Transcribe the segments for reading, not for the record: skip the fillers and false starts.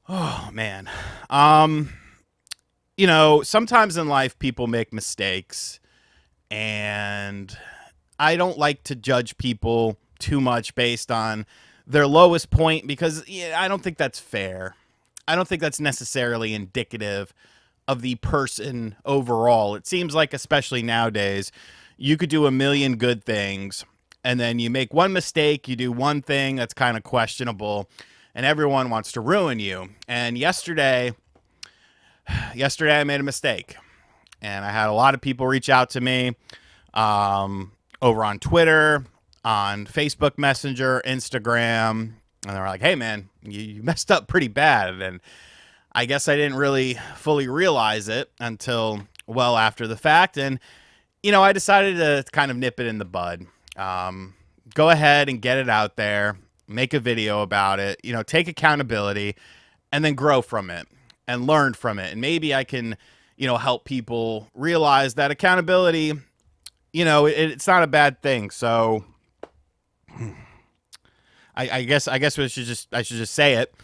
Oh man. Sometimes in life people make mistakes, and I don't like to judge people too much based on their lowest point because I don't think that's fair. I don't think that's necessarily indicative of the person overall. It seems like, especially nowadays, you could do a million good things and then you make one mistake, you do one thing that's kind of questionable, and everyone wants to ruin you. And yesterday I made a mistake, and I had a lot of people reach out to me over on Twitter, on Facebook Messenger, Instagram, and they were like, "Hey, man, you messed up pretty bad." And I guess I didn't really fully realize it until well after the fact. And, I decided to kind of nip it in the bud. Go ahead and get it out there, make a video about it, take accountability, and then grow from it and learn from it. And maybe I can, help people realize that accountability, it's not a bad thing. So I guess I should just say it.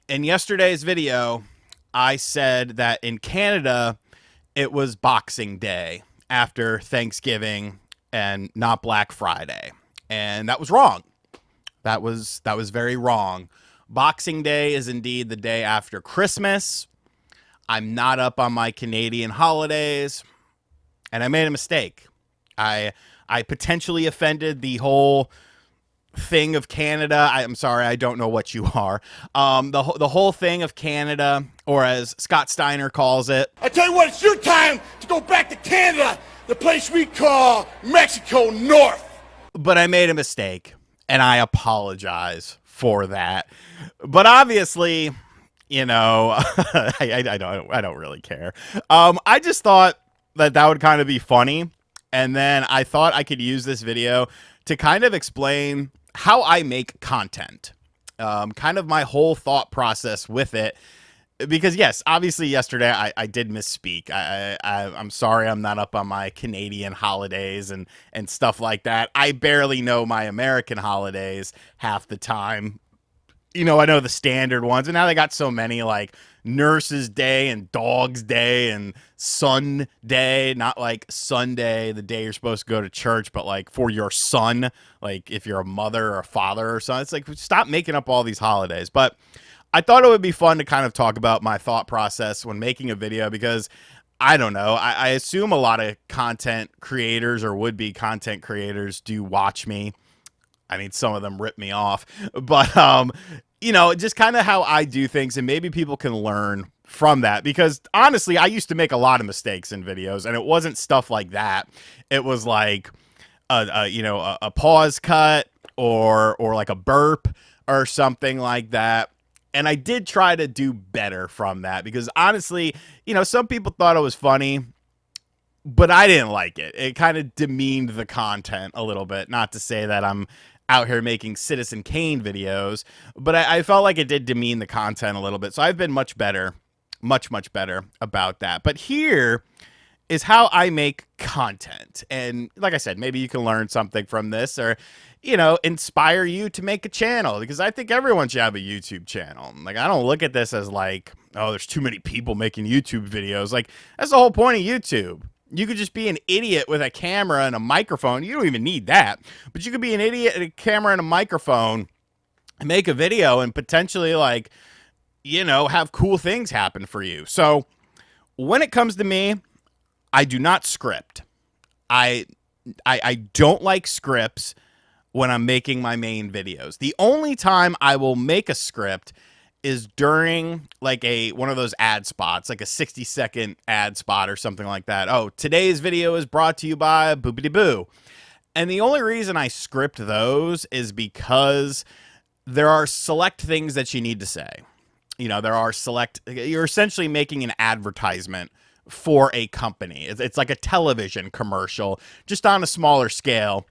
In yesterday's video, I said that in Canada, it was Boxing Day after Thanksgiving and not Black Friday. And that was wrong. That was very wrong. Boxing Day is indeed the day after Christmas. I'm not up on my Canadian holidays, and I made a mistake. I potentially offended the whole thing of Canada. I'm sorry, I don't know what you are. The whole thing of Canada, or as Scott Steiner calls it. I tell you what, it's your time to go back to Canada, the place we call Mexico North. But I made a mistake, and I apologize for that. But obviously, I don't really care. I just thought that would kind of be funny, and then I thought I could use this video to kind of explain how I make content, kind of my whole thought process with it. Because yes, obviously yesterday I did misspeak. I'm sorry I'm not up on my Canadian holidays and stuff like that. I barely know my American holidays half the time. I know the standard ones, and now they got so many, like Nurses Day and Dogs Day and Sun Day, not like Sunday, the day you're supposed to go to church, but like for your son, like if you're a mother or a father or something. It's like, stop making up all these holidays. But I thought it would be fun to kind of talk about my thought process when making a video because I don't know. I assume a lot of content creators or would-be content creators do watch me. I mean, some of them rip me off, but just kind of how I do things, and maybe people can learn from that. Because honestly, I used to make a lot of mistakes in videos, and it wasn't stuff like that. It was like a pause cut or like a burp or something like that. And I did try to do better from that because honestly, some people thought it was funny, but I didn't like it. It kind of demeaned the content a little bit. Not to say that I'm out here making Citizen Kane videos, but I felt like it did demean the content a little bit. So I've been much better, much better about that. But here is how I make content. And like I said, maybe you can learn something from this or, inspire you to make a channel, because I think everyone should have a YouTube channel. Like, I don't look at this as like, oh, there's too many people making YouTube videos. Like, that's the whole point of YouTube. You could just be an idiot with a camera and a microphone. You don't even need that. But you could be an idiot with a camera and a microphone and make a video and potentially, like, have cool things happen for you. So when it comes to me, I do not script. I don't like scripts when I'm making my main videos. The only time I will make a script is during like one of those ad spots, like a 60-second ad spot or something like that. Oh, today's video is brought to you by Boopity Boo. And the only reason I script those is because there are select things that you need to say. You're essentially making an advertisement for a company. It's like a television commercial, just on a smaller scale.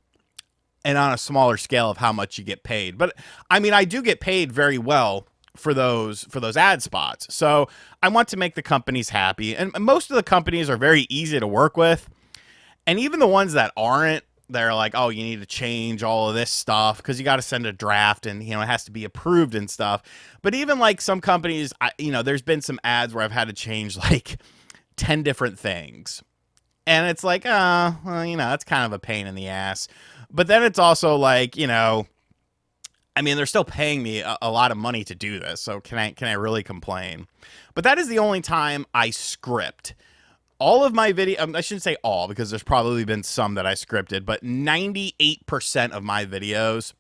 And on a smaller scale of how much you get paid. But I mean, I do get paid very well for those ad spots. So I want to make the companies happy. And most of the companies are very easy to work with. And even the ones that aren't, they're like, oh, you need to change all of this stuff because you got to send a draft and, it has to be approved and stuff. But even like some companies, there's been some ads where I've had to change like 10 different things. And it's like, well, that's kind of a pain in the ass. But then it's also like, they're still paying me a lot of money to do this. So can I really complain? But that is the only time I script. All of my video, I shouldn't say all because there's probably been some that I scripted, but 98% of my videos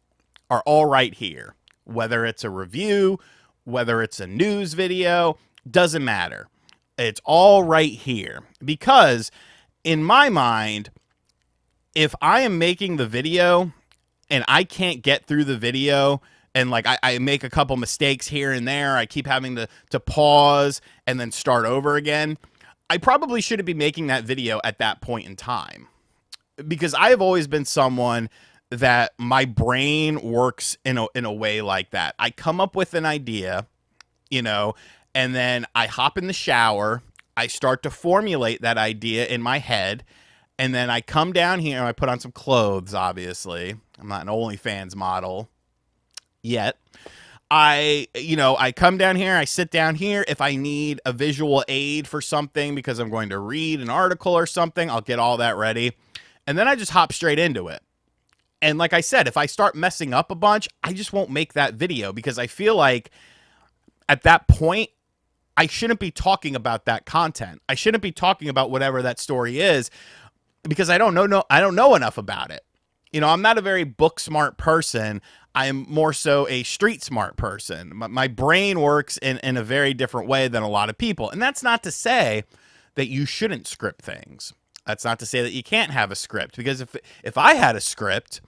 are all right here. Whether it's a review, whether it's a news video, doesn't matter. It's all right here because in my mind, if I am making the video and I can't get through the video and like I make a couple mistakes here and there, I keep having to pause and then start over again, I probably shouldn't be making that video at that point in time. Because I have always been someone that my brain works in a way like that. I come up with an idea, and then I hop in the shower, I start to formulate that idea in my head, and then I come down here and I put on some clothes, obviously. I'm not an OnlyFans model yet. I come down here, I sit down here. If I need a visual aid for something because I'm going to read an article or something, I'll get all that ready. And then I just hop straight into it. And like I said, if I start messing up a bunch, I just won't make that video because I feel like at that point, I shouldn't be talking about that content. I shouldn't be talking about whatever that story is because I don't know enough about it. I'm not a very book smart person. I'm more so a street smart person. My brain works in a very different way than a lot of people. And that's not to say that you shouldn't script things. That's not to say that you can't have a script, because if I had a script,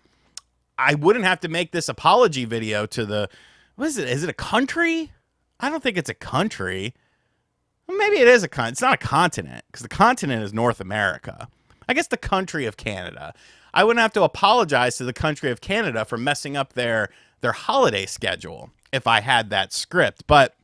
I wouldn't have to make this apology video to the, what is it? Is it a country? I don't think it's a country. Well, maybe it is it's not a continent, because the continent is North America. I guess the country of Canada. I wouldn't have to apologize to the country of Canada for messing up their holiday schedule if I had that script. But,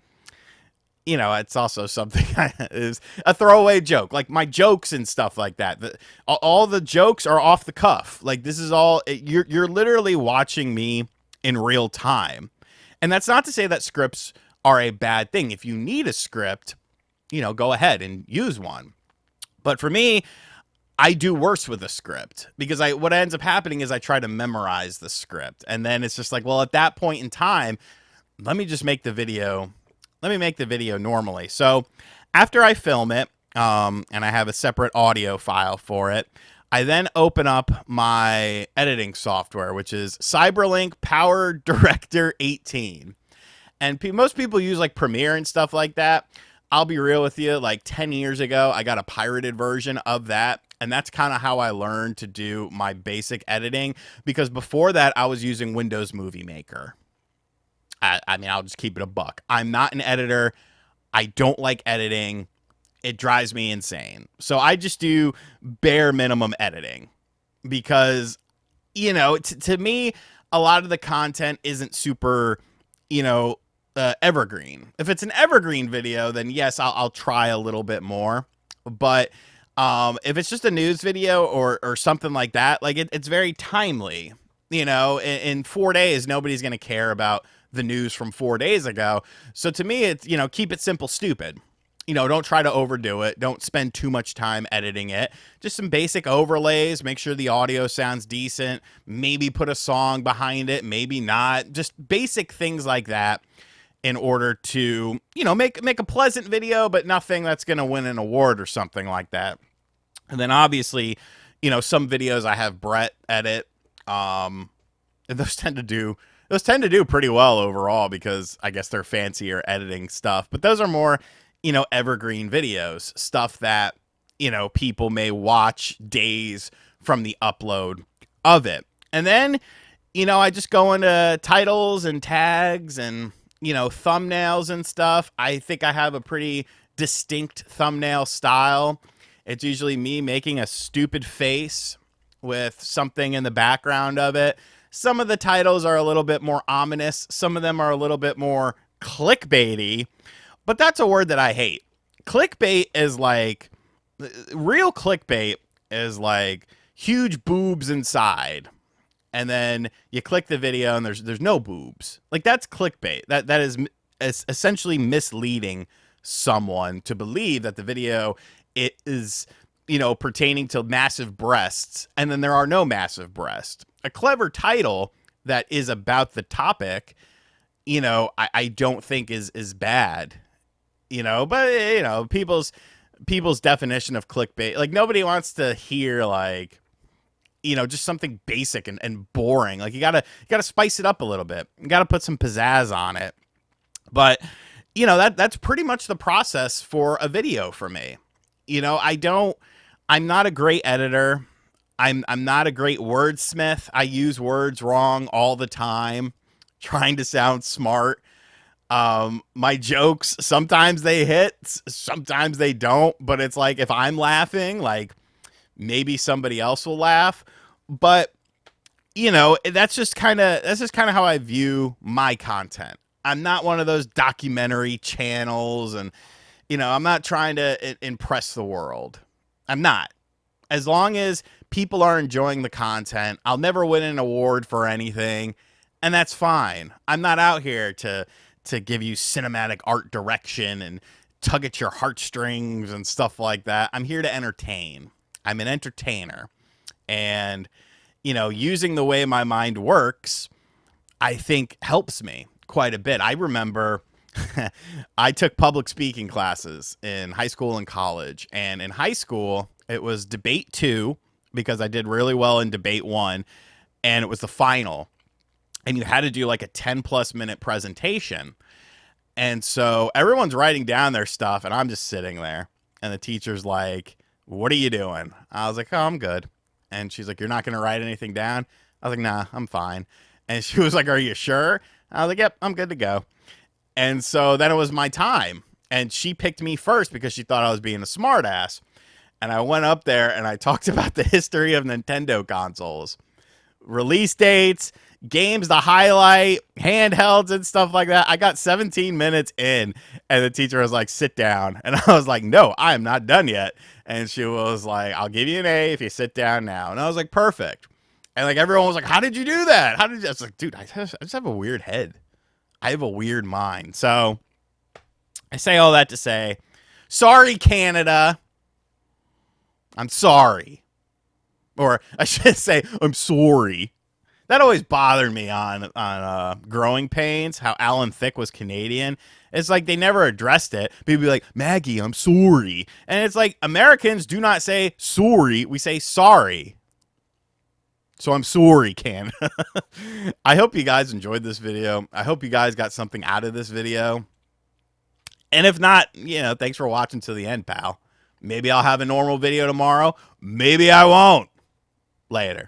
it's also something is a throwaway joke. Like my jokes and stuff like that. All the jokes are off the cuff. Like this is all, you're literally watching me in real time. And that's not to say that scripts are a bad thing. If you need a script, go ahead and use one. But for me, I do worse with a script because what ends up happening is I try to memorize the script. And then it's just like, well, at that point in time, let me just make the video. Let me make the video normally. So after I film it, and I have a separate audio file for it, I then open up my editing software, which is Cyberlink Power Director 18. And most people use like Premiere and stuff like that. I'll be real with you, like 10 years ago, I got a pirated version of that. And that's kind of how I learned to do my basic editing, because before that, I was using Windows Movie Maker. I'll just keep it a buck. I'm not an editor. I don't like editing. It drives me insane. So I just do bare minimum editing because, to me, a lot of the content isn't super, evergreen. If it's an evergreen video, then yes, I'll try a little bit more. But if it's just a news video or something like that, like it's very timely. In 4 days, nobody's going to care about the news from 4 days ago. So to me, it's, keep it simple, stupid. Don't try to overdo it. Don't spend too much time editing it. Just some basic overlays. Make sure the audio sounds decent. Maybe put a song behind it. Maybe not. Just basic things like that in order to, make a pleasant video, but nothing that's going to win an award or something like that. And then obviously, some videos I have Brett edit. Those tend to do pretty well overall because I guess they're fancier editing stuff. But those are more, evergreen videos, stuff that, people may watch days from the upload of it. And then, I just go into titles and tags and, thumbnails and stuff. I think I have a pretty distinct thumbnail style. It's usually me making a stupid face with something in the background of it. Some of the titles are a little bit more ominous. Some of them are a little bit more clickbaity, but that's a word that I hate. Clickbait is like, real clickbait is like, huge boobs inside. And then you click the video and there's no boobs. Like, that's clickbait. That is essentially misleading someone to believe that the video it is, pertaining to massive breasts, and then there are no massive breasts. A clever title that is about the topic, I don't think is bad, but people's definition of clickbait, like, nobody wants to hear, like, just something basic and boring. Like, you gotta spice it up a little bit. You gotta put some pizzazz on it. But that's pretty much the process for a video for me. I'm not a great editor. I'm not a great wordsmith. I use words wrong all the time, trying to sound smart. My jokes, sometimes they hit, sometimes they don't. But it's like, if I'm laughing, like, maybe somebody else will laugh. But that's just kind of how I view my content. I'm not one of those documentary channels, and I'm not trying to impress the world. I'm not. As long as people are enjoying the content, I'll never win an award for anything, and that's fine. I'm not out here to give you cinematic art direction and tug at your heartstrings and stuff like that. I'm here to entertain. I'm an entertainer. And, using the way my mind works, I think helps me quite a bit. I remember I took public speaking classes in high school and college. And in high school, it was debate 2, because I did really well in debate 1. And it was the final. And you had to do like a 10+ minute presentation. And so everyone's writing down their stuff, and I'm just sitting there. And the teacher's like, "What are you doing?" I was like, "Oh, I'm good." And she's like, "You're not going to write anything down?" I was like, "Nah, I'm fine." And she was like, "Are you sure?" I was like, "Yep, I'm good to go." And so then it was my time. And she picked me first because she thought I was being a smartass. And I went up there and I talked about the history of Nintendo consoles, release dates, games to highlight, handhelds, and stuff like that. I got 17 minutes in, and the teacher was like, "Sit down." And I was like, "No, I am not done yet." And she was like, "I'll give you an A if you sit down now." And I was like, "Perfect." And like, everyone was like, "How did you do that? How did you?" I was like, "Dude, I just have a weird head. I have a weird mind." So I say all that to say, sorry, Canada. I'm sorry. Or I should say, I'm sorry. That always bothered me on Growing Pains, how Alan Thicke was Canadian. It's like they never addressed it. People be like, "Maggie, I'm sorry." And it's like, Americans do not say sorry. We say sorry. So I'm sorry, Canada. I hope you guys enjoyed this video. I hope you guys got something out of this video. And if not, thanks for watching to the end, pal. Maybe I'll have a normal video tomorrow. Maybe I won't. Later.